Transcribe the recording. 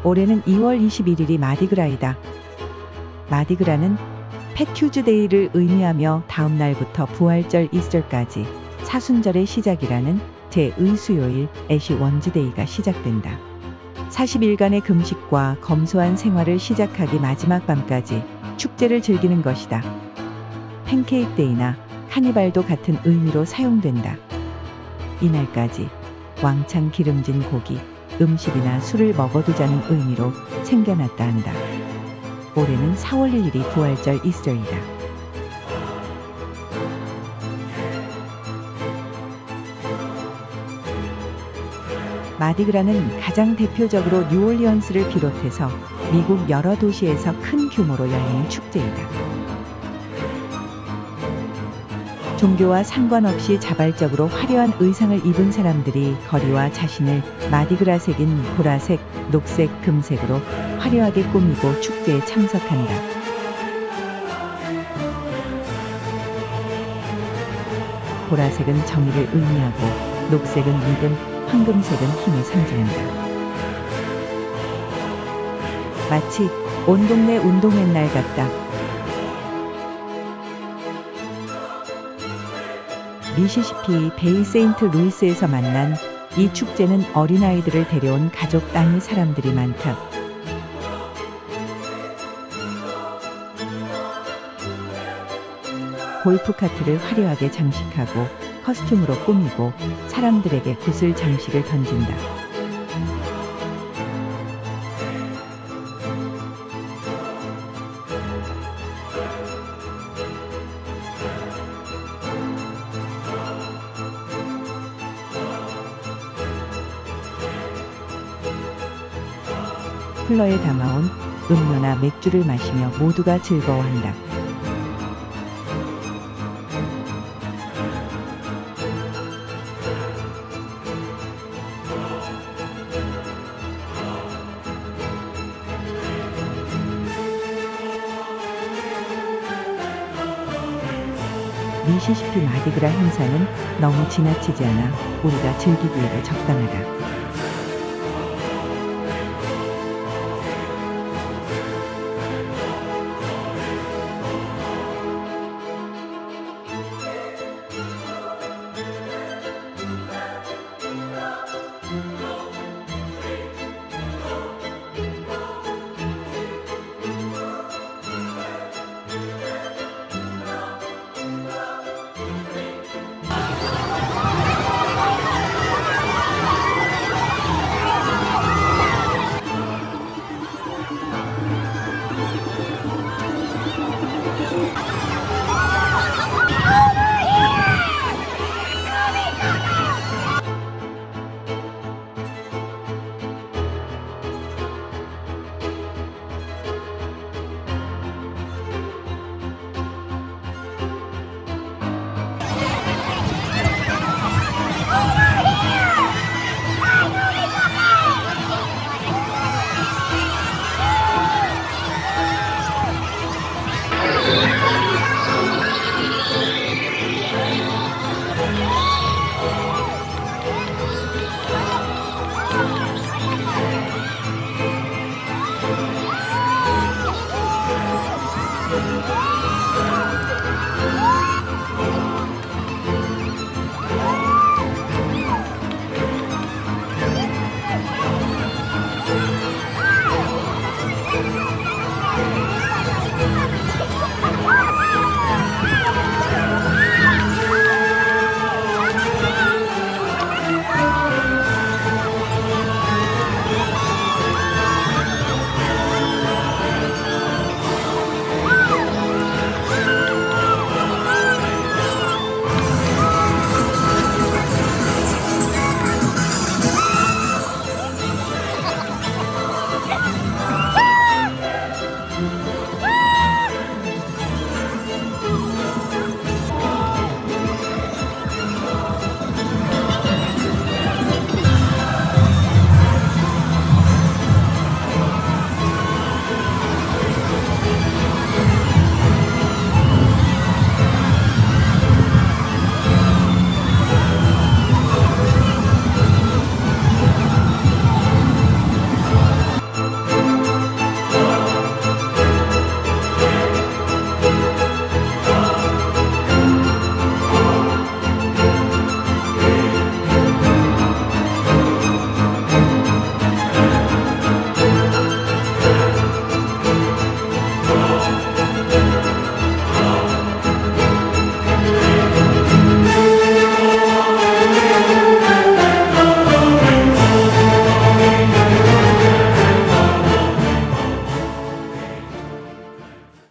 올해는 2월 21일이 마디그라이다. 마디그라는 팻튜즈데이를 의미하며 다음 날부터 부활절 이스터까지 사순절의 시작이라는 제2 수요일 애시 원즈데이가 시작된다. 40일간의 금식과 검소한 생활을 시작하기 마지막 밤까지 축제를 즐기는 것이다. 팬케이크 데이나 카니발도 같은 의미로 사용된다. 이날까지 왕창 기름진 고기, 음식이나 술을 먹어두자는 의미로 생겨났다 한다. 올해는 4월 1일이 부활절 이스터이다. 마디그라는 가장 대표적으로 뉴올리언스를 비롯해서 미국 여러 도시에서 큰 규모로 열리는 축제이다. 종교와 상관없이 자발적으로 화려한 의상을 입은 사람들이 거리와 자신을 마디그라색인 보라색, 녹색, 금색으로 화려하게 꾸미고 축제에 참석한다. 보라색은 정의를 의미하고 녹색은 믿음, 황금색은 힘을 상징한다. 마치 온 동네 운동회 날 같다. 미시시피 베이 세인트 루이스에서 만난 이 축제는 어린아이들을 데려온 가족 단위 사람들이 많다. 골프카트를 화려하게 장식하고 커스튬으로 꾸미고 사람들에게 구슬 장식을 던진다. 쿨러에 담아온 음료나 맥주를 마시며 모두가 즐거워한다. 미시시피 마디그라 행사는 너무 지나치지 않아 우리가 즐기기에도 적당하다.